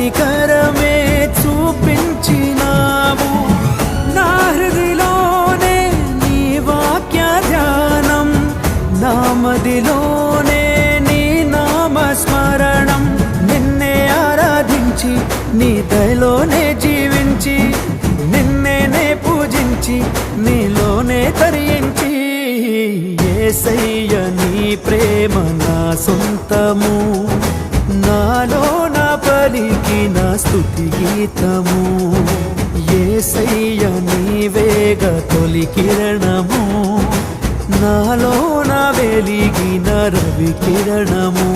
కనికరమే చూపించినావు. నా హృదిలోనే నీ వాక్య ధ్యానం, నా మదిలోనే నీ నామస్మరణం. నిన్నే ఆరాధించి నీ దయలోనే జీవించి, నిన్నే పూజించి నీలోనే తరించి, యేసయ్య నీ ప్రేమ నా సొంతము, నాలో నా పలికిన స్తుతి గీతము. యేసయ్య నీవేగ తొలి కిరణము, నాలో నా వెలిగిన రవి కిరణము.